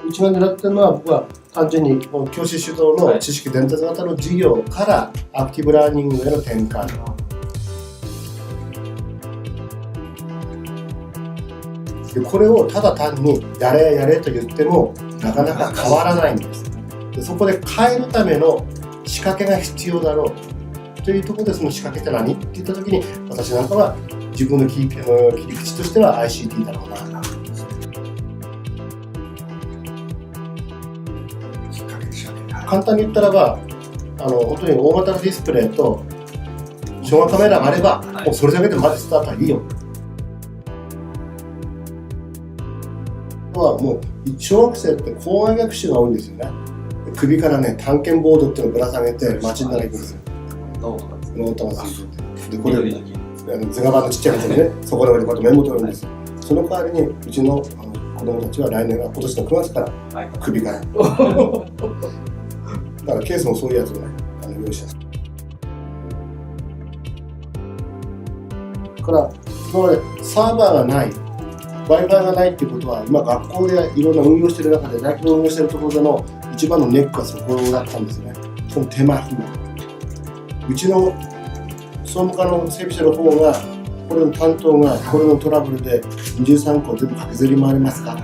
うちが狙ってるのは、僕は単純に教師主導の知識伝達型の授業からアクティブラーニングへの転換。でこれをただ単にやれやれと言ってもなかなか変わらないんです。でそこで変えるための仕掛けが必要だろうというところで、その仕掛けって何って言ったときに、私なんかは自分の切り口としては ICT だろうな。簡単に言ったらば、本当に大型のディスプレイと小画カメラがあれば、もうそれだけでまずスタートはいいよ。はもう小学生って校外学習が多いんですよね。首からね、探検ボードっていうのをぶら下げて街の中行くんですよ。ノートがついてて、でこれ図画版のちっちゃいやつにね、そこでこうやってメモ取るんですよ。その代わりにうちの子供たちは今年の9月から首から。だからケースもそういうやつをね、用意してます。だから今までサーバーがない、Wi-Fi がないっていうことは、今学校でいろんな運用している中で、大規模運用しているところでの一番のネックはそこだったんですね。その手間暇。うちの総務課の整備者の方が、これの担当がこれのトラブルで23個全部駆けずり回りますかって